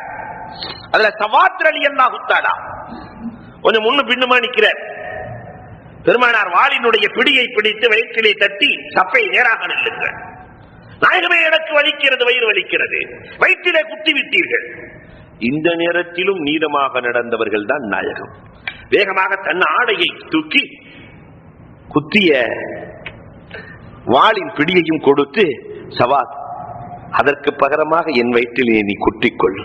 Speaker 1: அதுல சவாத் ரலியல்லாஹு தஆலா கொஞ்சம் முன்ன பின்னுமா நிற்கிறார். பெருமானார் வாளினுடைய பிடியை பிடித்து வயிற்றிலே தட்டி சஃபை நேராக நில்லுங்கள். நாயகமே எனக்கு வலிக்கிறது, வயிறு வலிக்கிறது, வயிற்றிலே குத்தி விட்டீர்கள். இந்த நேரத்திலும் நீளமாக நடந்தவர்கள் தான் நாயகம். வேகமாக தன் ஆடையை தூக்கி குத்திய வாளின் பிடியையும் கொடுத்து, சவாத், அதற்கு பகரமாக என் வயிற்றிலே நீ குத்திக்கொள்,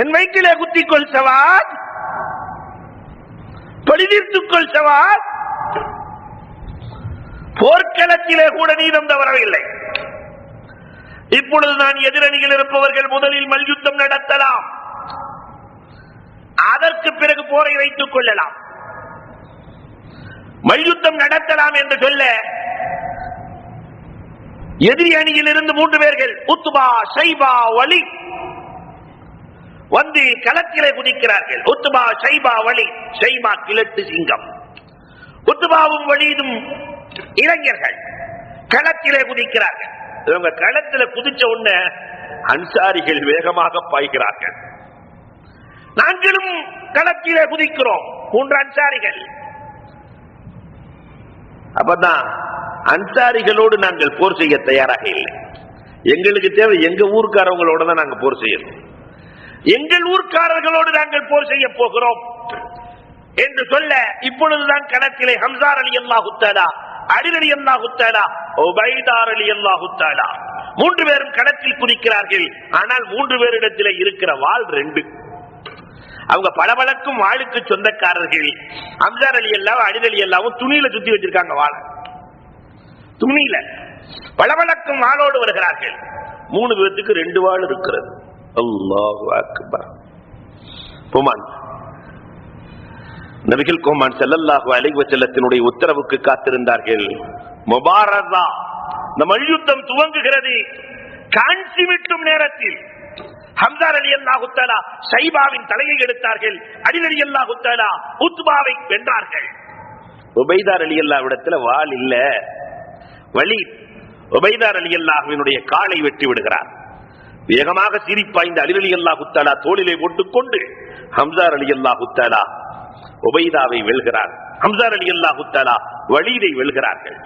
Speaker 1: என் வயிற்றிலே குத்திக்கொள் சவாத், பழிதீர்த்துக்கொள் சவாத். போர்க்களத்திலே கூட நீதம் தவறவில்லை. இப்பொழுது நான் எதிரணியில் இருப்பவர்கள் முதலில் மல்யுத்தம் நடத்தலாம், அதற்கு பிறகு போரை வைத்துக் கொள்ளலாம். மல்யுத்தம் நடத்தலாம் என்று சொல்ல எதிரி அணியில் இருந்து 3 பேர்கள் உத்பா, ஷைபா, வலீத் வந்து களத்திலே குதிக்கிறார்கள். உத்பா, ஷைபா, வலீத். ஷைபா கிழட்டு சிங்கம், உத்பாவும் வலீதும் இளைஞர்கள் களத்திலே குதிக்கிறார்கள். இவங்க களத்துல குதிச்ச உடனே அன்சாரிகள் வேகமாக பாய்கிறார்கள். நாங்களும் களத்திலே குதிக்கிறோம், 3 அன்சாரிகள். அப்பதான் அன்சாரிகளோடு நாங்கள் போர் செய்ய தயாராக இல்லை. எங்களுக்கு தேவை எங்க ஊர்க்காரவங்களோட தான் நாங்கள் போர் செய்யணும். எங்கள் ஊர்க்காரர்களோடு நாங்கள் போர் செய்ய போகிறோம் என்று சொல்ல, இப்பொழுதுதான் களத்திலே ஹம்ஸா ரலியல்லாஹு தஆலா, அலி ரலியல்லாஹு தஆலா, உபைதா ரலியல்லாஹு தஆலா 3 பேரும் களத்தில் குதிக்கிறார்கள். ஆனால் 3 பேரிடத்தில் இருக்கிற வாள் 2. அவங்க பளபளக்கும் வாளுக்கு சொந்தக்காரர்கள். ஹம்ஸா ரலியல்லாஹு, அலி ரலியல்லாஹு துணியில சுத்தி வச்சிருக்காங்க வாளை. துணியில பளபளக்கும் வாளோடு வருகிறார்கள். 3 பேருக்கு 2 வாள் இருக்கிறது. அல்லாஹு அக்பர். கோமான் நபிகள் கோமான் ஸல்லல்லாஹு அலைஹி வஸல்லத்தினுடைய உத்தரவுக்கு காத்திருந்தார்கள். முபாரஸா, இந்த மல்யுத்தம் துவங்குகிறது. காஞ்சி விட்டும் நேரத்தில் ஹம்ஸா ரலியல்லாஹு தஆலா ஷைபாவின் தலையை எடுத்தார்கள். அலி ரலியல்லாஹு தஆலா உத்பாவை வென்றார்கள். உபைதா ரலியல்லாஹு இடத்துல வாள் இல்ல. வலீத் உபைதா ரலியல்லாஹுவினுடைய காலை வெட்டி விடுகிறார். வேகமாக சிரிப்பாய்ந்த அலி ரலியல்லாஹு தஆலா தோளிலே போட்டுக்கொண்டு ஹம்ஸா ரலியல்லாஹு தஆலா உபைதாவை வெல்கிறார். ஹம்ஸா ரலியல்லாஹு தஆலா வலீதை வெல்கிறார்கள்.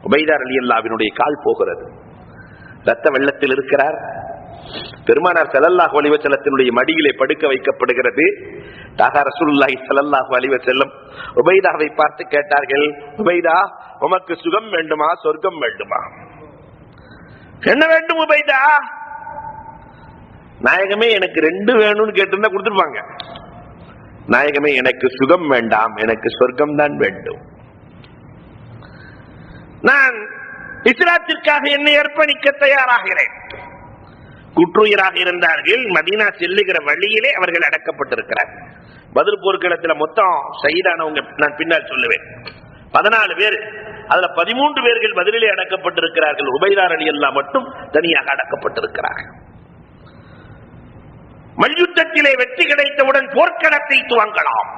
Speaker 1: உபைதா ரலியல்லாஹுவினுடைய கால் போகிறது. ரத்த வெள்ளத்தில் இருக்கிறார். பெருமானார் ஸல்லல்லாஹு அலைஹி வஸல்லத்தினுடைய மடியிலே படுக்க வைக்கப்படுகிறது. தாகா ரசூலுல்லாஹி ஸல்லல்லாஹு அலைஹி வஸல்லம் உபைதாவை பார்த்து கேட்டார்கள், உபைதா, உமக்கு சுகம் வேண்டுமா, சொர்க்கம் வேண்டுமா? என்ன வேண்டும் உபைதா? நாயகமே, எனக்கு 2 வேணும்னு கேட்டிருந்தா கொடுத்துருப்பாங்க. நாயகமே, எனக்கு சுகம் வேண்டாம், எனக்கு சொர்க்கம் தான் வேண்டும். நான் இஸ்லாத்திற்காக என்னை அர்ப்பணிக்க தயாராகிறேன். குற்றுயிராக இருந்தார்கள். மதீனா செல்லுகிற வழியிலே அவர்கள் அடக்கப்பட்டிருக்கிறார். பத்ர் போர்க்களத்தில் மொத்தம் ஷஹீதானவங்க நான் பின்னால் சொல்லுவேன் 14 பேர். அதுல 13 பேர்கள் பதிலே அடக்கப்பட்டிருக்கிறார்கள். உபைதா ரலியல்லாஹு மட்டும் தனியாக அடக்கப்பட்டிருக்கிறார்கள். மல்யுத்தத்திலே வெற்றி கிடைத்தவுடன் போர்க்களத்தை துவங்கலாம்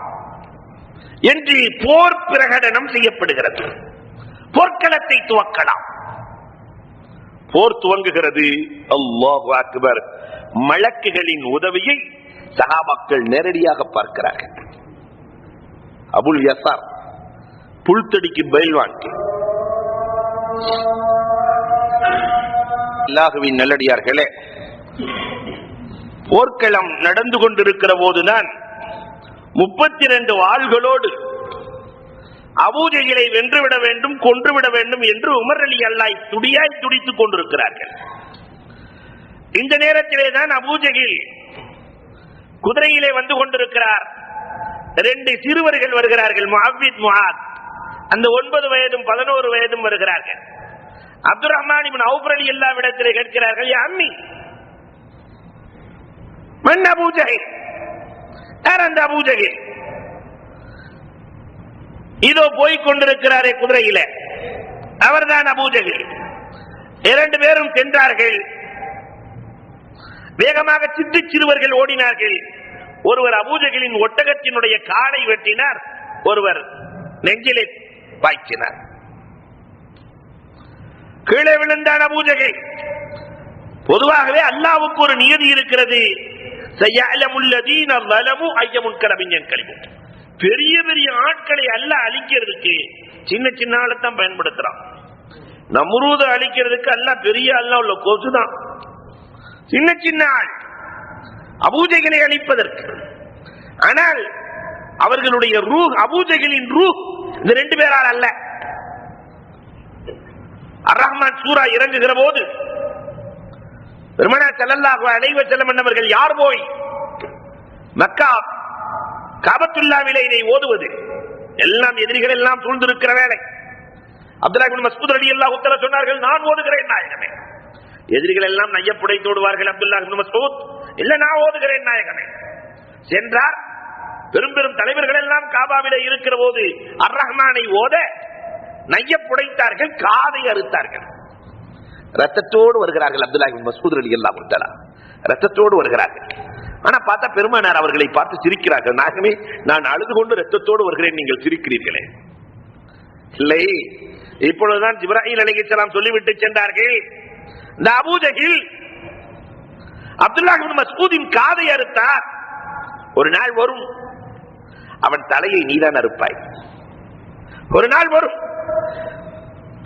Speaker 1: என்று போர் பிரகடனம் செய்யப்படுகிறது. போர்க்களத்தை துவக்கலாம். போர் துவங்குகிறது. அல்லாஹு அக்பர். மலக்குகளின் உதவியை சஹாபாக்கள் நேரடியாக பார்க்கிறார்கள். அபுல் யஸார் புல்தடிக்கு பயில்வான். அல்லாஹ்வின் நல்லடியார்களே, போர்க்களம் நடந்து கொண்டிருக்கிற போதுதான் 32 வாள்களோடு அபூஜஹலை வென்றுவிட வேண்டும், கொன்றுவிட வேண்டும் என்று உமர் ரலியல்லாஹு துடியாய் துடித்துக் கொண்டிருக்கிறார்கள். இந்த நேரத்திலே தான் அபூஜஹல் குதிரையிலே வந்து கொண்டிருக்கிறார். 2 சிறுவர்கள் வருகிறார்கள், முஅவ்வித், முஆத். அந்த 9 வயதும் 11 வயதும் வருகிறார்கள். அப்துர் ரஹ்மான் இப்னு அவுஃப் ரலியல்லாஹு இடத்திலே கேட்கிறார்கள், யா அம்மி, மன் அபூஜஹல்? யார் அந்த அபூஜஹல்? இதோ போய் கொண்டிருக்கிறாரே குதிரையில, அவர்தான் அபூஜஹல். 2 பேரும் சென்றார்கள். வேகமாக சிட்டு சிறுவர்கள் ஓடினார்கள். ஒருவர் அபூஜஹலின் ஒட்டகத்தினுடைய காலை வெட்டினார், ஒருவர் நெஞ்சிலே பாய்ச்சினார். கீழே விழுந்தான் அபூஜஹல். பொதுவாகவே அல்லாஹ்வுக்கு ஒரு நியதி இருக்கிறது. சயஅலமுல்லதீன ஸலமு அய்யமுன்கர பின்யன்கலிபு. பெரிய பெரிய ஆட்களை அல்லாஹ் அழிக்கிறதுக்கு சின்ன சின்ன ஆளை தான் பயன்படுத்துறான். நம்ரூத அழிக்கிறதுக்கு அல்லாஹ் பெரிய அல்லாஹ் உள்ள கோசுதான். சின்ன சின்ன ஆள் அபூஜஹலை அழிப்பதற்கு. ஆனால் அவர்களுடைய ரூஹ், அபூஜஹலின் ரூஹ் இந்த 2 பேரால் அல்ல. அர் ரஹ்மான் சூரா இறங்குகிற போது பெருமானார் ஸல்லல்லாஹு அலைஹி வஸல்லம் அவர்கள் யார் போய் மக்கா காபத்துல்லாவிலே இதை ஓதுவது? எல்லாம் எதிரிகள் எல்லாம் சூழ்ந்திருக்கிற வேலை. அப்துல்லாஹ் இப்னு மஸ்ஊத் ரலியல்லாஹு தஆலா சொன்னார்கள், நான் ஓதுகிறேன் நாயகமே. எதிரிகள் எல்லாம் நையப்புடைத்து ஓடுவார்கள். அப்துல்லாஹ் இப்னு மஸ்ஊத், இல்ல, நான் ஓதுகிறேன் நாயகமே. சென்றார். பெரும் பெரும் தலைவர்கள் எல்லாம் காபாவிலே இருக்கிற போது அர் ரஹ்மானை ஓத நையப்புடைத்தார்கள், காதை அறுத்தார்கள். ரத்தத்தோடு வருகிறார்கள். அப்துல்லாஹ் இப்னு மஸ்ஊத் ரலியல்லாஹு தஆலா ரத்தத்தோடு வருகிறார்கள். ஆனா பார்த்தா பெருமானார் அவர்களை பார்த்து சிரிக்கிறார்கள். நாகமே, நான் அழுது கொண்டு ரத்தத்தோடு வருகிறேன், நீங்கள் சிரிக்கிறீர்களே. இல்லை, இப்பொழுதுதான் ஜிப்ராயில் அலைஹிஸ்ஸலாம் சொல்லிவிட்டு சென்றார்கள், இந்த அபூ ஜஹில் அப்துல்லாஹ் இப்னு மஸ்ஊதின் காதை அறுத்தார். ஒரு நாள் வரும் அவன் தலையை நீதான் அறுப்பாய், ஒரு நாள் வரும்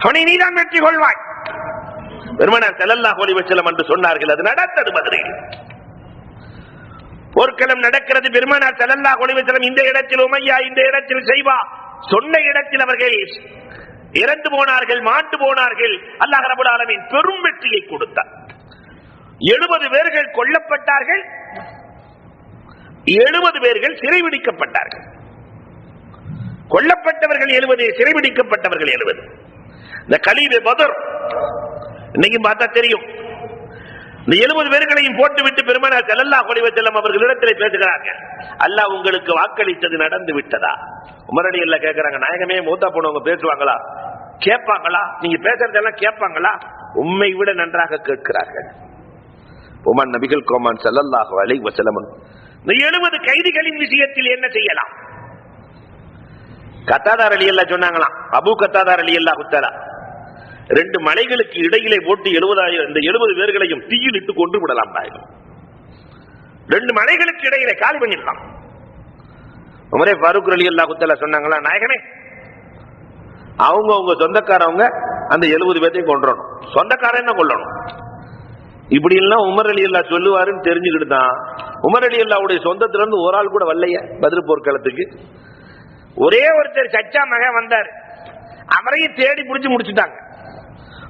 Speaker 1: அவனை நீதான் வெற்றி கொள்வாய். பெருமானார் ஸல்லல்லாஹு அலைஹி வஸல்லம் என்று சொன்னார்கள். அது நடந்தது பத்ரில். போர்க்களம் நடக்கிறது. பெருமானார் ஸல்லல்லாஹு அலைஹி வஸல்லம் இந்த இடத்தில் உமையா, இந்த இடத்தில் ஷைபா சொன்ன இடத்தில் அவர்கள் இறந்து போனார்கள், மாண்டு போனார்கள். அல்லாஹ் ரப்பல் ஆலமீன் பெரும் வெற்றியை கொடுத்தார். 70 பேர்கள் கொல்லப்பட்டார்கள், 70 பேர்கள் சிறைபிடிக்கப்பட்டார்கள். கொல்லப்பட்டவர்கள் 70, சிறைபிடிக்கப்பட்டவர்கள் 70. இந்த கலீபே பத்ர் இன்னைக்கு பார்த்தா தெரியும். இந்த 70 பேர்களையும் போட்டுவிட்டு பெருமானார் ஸல்லல்லாஹு அலைஹி வஸல்லம் அவர்களிடத்தில் பேசுகிறார்கள். அல்லாஹ் உங்களுக்கு வாக்களித்தது நடந்து விட்டதா? உமர் ரலியல்லாஹு கேட்கிறாங்க, நாயகமே மூத்தா போனவங்க பேசுவாங்களா? கேட்பாங்களா? நீங்க பேசுறதெல்லாம் கேட்பாங்களா? உம்மை விட நன்றாக கேட்கிறார்கள். உமர் நபிகள் கோமான் ஸல்லல்லாஹு அலைஹி வஸல்லம் இந்த 70 கைதிகளின் விஷயத்தில் என்ன செய்யலாம்? கத்தாதா ரலியல்லாஹு சொன்னாங்களாம், அபூ கத்தாதா ரலியல்லாஹு தஆலா 2 மலைகளுக்கு இடையிலே போட்டு 70 பேர்களையும் தீயில் இட்டு கொண்டு விடலாம். 2 மலைகளுக்கு இடையிலே காலி பண்ணிடலாம். உமரே ஃபாரூக் ரலியல்லாஹு தஆலா சொன்னாங்களா, நாயகமே அவங்க சொந்தக்காரவங்க அந்த 70 பேரையும் கொன்றணும், சொந்தக்காரன் என்ன கொல்லணும். இப்படி எல்லாம் உமர் ரலியல்லாஹு சொல்லுவாருன்னு தெரிஞ்சுக்கிட்டு தான் உமர் ரலியல்லாஹுடைய சொந்தத்துல இருந்து ஒரு ஆள் கூட வரலைய பத்ர் போர்க்களத்துக்கு. ஒரே ஒருத்தர் சச்சா மகன் வந்தார், அவரையும் தேடி பிடிச்சு முடிச்சுட்டாங்க.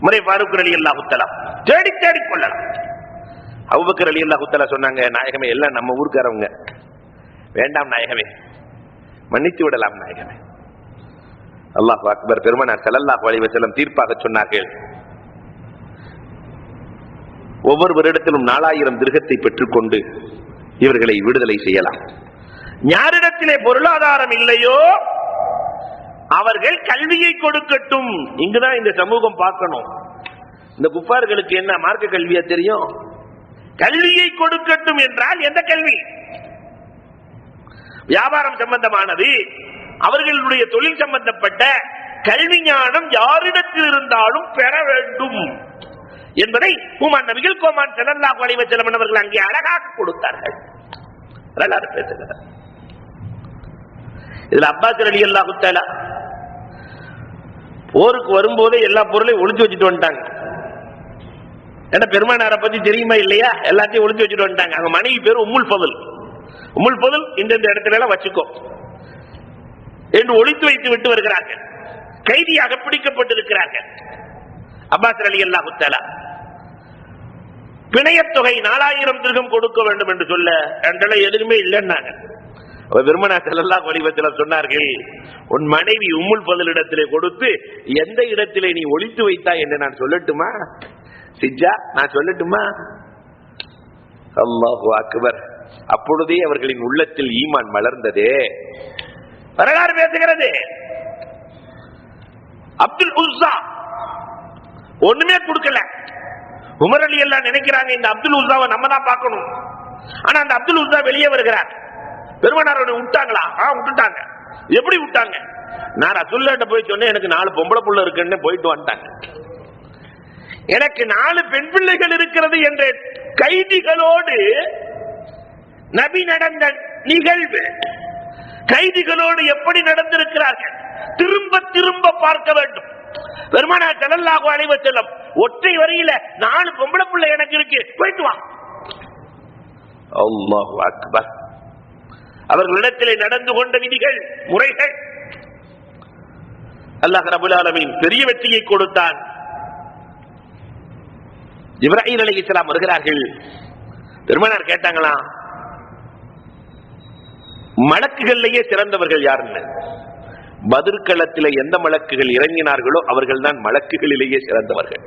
Speaker 1: உமரே ஃபாரூக் ரலியல்லாஹு தஆலா தேடி தேடி கொள்ளலாம். அபூபக்கர் ரலியல்லாஹு தஆலா சொன்னாங்க, நாயகமே எல்லாம் நம்ம ஊர்க்காரவங்க, வேண்டாம் நாயகமே, மன்னித்து விடலாம் நாயகமே. அல்லாஹ் அக்பர். பெருமானார் ஸல்லல்லாஹு அலைஹி வஸல்லம் தீர்ப்பாக சொன்னார்கள், ஒவ்வொரு வருடத்திலும் 4000 திர்ஹத்தை பெற்றுக்கொண்டு இவர்களை விடுதலை செய்யலாம். யாரிடத்திலே பொருளாதாரம் இல்லையோ அவர்கள் கல்வியை கொடுக்கட்டும். இங்குதான் இந்த சமூகம் பார்க்கணும். இந்த குஃபார்களுக்கு என்ன மார்க்க கல்வியா தெரியும்? கல்வியை கொடுக்கட்டும் என்றால் எந்த கல்வி? வியாபாரம் சம்பந்தமானது, அவர்களுடைய தொழில் சம்பந்தப்பட்ட கல்வி ஞானம் யாரிடத்தில் இருந்தாலும் பெற வேண்டும் என்பதை உமர் நபிகள் கோமான் ஸல்லல்லாஹு அலைஹி வஸல்லம் அவர்கள் அங்கே அழகாக கொடுத்தார்கள். வரலாறு பேசுகிறார். இதுல அப்பாஸ் ரலியல்லாஹு தஆலா போருக்கு வரும்போதே எல்லா பொருளையும் ஒளிச்சு வச்சுட்டு வந்துட்டாங்க. ஏன்னா பெருமானாரை பத்தி தெரியுமா இல்லையா? எல்லாத்தையும் ஒளிச்சு வச்சுட்டு வந்துட்டாங்க. அவங்க மனைவி பேரு உம்முல் ஃபதுல். உம்முல் ஃபதுல் இந்த இடத்துல எல்லாம் வச்சுக்கோ என்று ஒளித்து வைத்து விட்டு வருகிறார்கள். கைதியாக பிடிக்கப்பட்டிருக்கிறார்கள். அப்பாஸ் ரலியல்லாஹு தஆலா பிணையத்தொகை 4000 திர்ஹம் கொடுக்க வேண்டும் என்று சொல்ல என்றெல்லாம் எதுவுமே இல்லைன்னாங்க. பெருமானார் ஸல்லல்லாஹு அலைஹி வஸல்லம் சொன்னார்கள், உன் மனைவி உம்முல் ஃபதுல் இடத்திலே கொடுத்து எந்த இடத்திலே நீ ஒளித்து வைத்தாய் என்று நான் சொல்லட்டுமா? சிஜா, நான் சொல்லட்டுமா? அல்லாஹு அக்பர். அப்பொழுதே அவர்களின் உள்ளத்தில் ஈமான் மலர்ந்ததே. வரலாறு பேசுகிறது. அப்துல் உஸ்ஸா ஒண்ணுமே கொடுக்கல. உமர் ரலியல்லாஹு நினைக்கிறாங்க இந்த அப்துல் உஸ்ஸாவை நம்ம தான் பார்க்கணும். ஆனா அந்த அப்துல் உஸ்ஸா வெளியே வருகிறார். பெருமானாரோட விட்டாங்களா? விட்டுட்டாங்க. எப்படி விட்டாங்க? நான் ரசூலுல்லாஹ்ட்ட போய் சொன்னேன், எனக்கு 4 பொம்பளை புள்ள இருக்குன்னு போயிட்டு வந்துட்டாங்க. எனக்கு 4 பெண் பிள்ளைகள் இருக்கிறது என்ற கைதிகளோடு நபி நடந்த நிகழ்வு, கைதிகளோடு எப்படி நடந்திருக்கிறார்கள் திரும்ப திரும்ப பார்க்க வேண்டும். பெருமானார் ஸல்லல்லாஹு அலைஹி வஸல்லம் ஒற்றை வரியில 4 பொம்பளை பிள்ளை எனக்கு இருக்கு, போயிட்டு வா. அல்லாஹு அக்பர். அவர்களிடத்திலே நடந்து கொண்ட விதிகள், முறைகள், அல்லாஹ் ரப்பல் ஆலமீன் பெரிய வெற்றியை கொடுத்தான். ஜிப்ராயில் அலைஹிஸ்ஸலாம் வருகிறார்கள். பெருமானார் கேட்டாங்களா, மலக்குகளிலேயே சிறந்தவர்கள் யாருன்னு? பத்ர்களத்திலே எந்த மலக்குகள் இறங்கினார்களோ அவர்கள் தான் மலக்குகளிலேயே சிறந்தவர்கள்.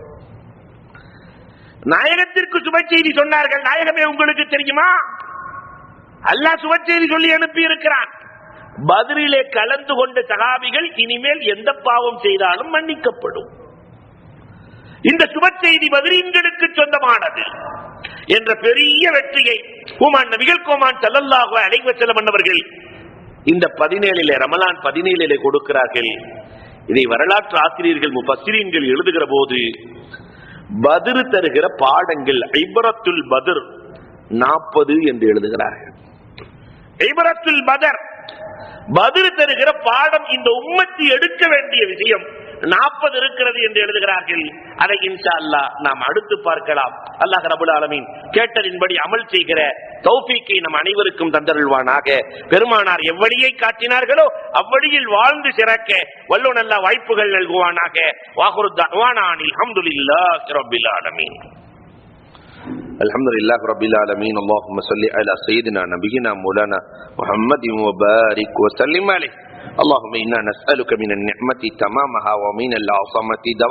Speaker 1: நாயகத்திற்கு சுப செய்தி சொன்னார்கள். நாயகமே உங்களுக்கு தெரியுமா, அல்லாஹ் சுப செய்தி சொல்லி அனுப்பி இருக்கிறான். பத்ரிலே கலந்து கொண்ட சஹாபிகள் இனிமேல் எந்த பாவம் செய்தாலும் மன்னிக்கப்படும். இந்த சுப செய்தி பத்ரீன்களுக்கு சொந்தமானது என்ற பெரிய வெற்றியை உமர் நபிகள் கோமான் ஸல்லல்லாஹு அலைஹி வஸல்லம் அவர்கள் இந்த 17 ரமலான் 17 கொடுக்கிறார்கள். இதை வரலாற்று ஆசிரியர்கள் முஃபஸ்ஸிரீன்கள் எழுதுகிற போது பத்ர் தருகிற பாடங்கள் இப்ரத்துல் பத்ர் 40 என்று எழுதுகிறார்கள். இப்ரத்துல் பத்ர், பத்ர் தருகிற பாடம், இந்த உம்மத்தி எடுக்க வேண்டிய விஷயம் 40 இருக்கிறது என்று எழுதுகிறார்கள். அதை இன்ஷா அல்லாஹ் நாம் அடுத்து பார்க்கலாம். அல்லாஹ் ரப்பல் ஆலமீன் கேட்டதின்படி அமல் செய்கிற தௌஃபீக்கை நம் அனைவருக்கும் தந்தருள்வானாக. பெருமானார் எவ்வழியை காட்டினார்களோ அவ்வழியில் வாழ்ந்து சிறக்க வல்லோன் அல்லாஹ் வாய்ப்புகள் நல்குவானாக. வாஹிரு தஅவானா அல்ஹம்துலில்லாஹி ரப்பில் ஆலமீன். அல்ஹம்துலில்லாஹி ரப்பில் ஆலமீன். அல்லாஹும்ம ஸல்லி அலா சய்யிதினா நபியினா மௌலானா முஹம்மதின் வ பாரிக் வ ஸல்லிம் அலைஹி. اللهم إنا نسألك من النعمة تمامها ومن العصمة دوامها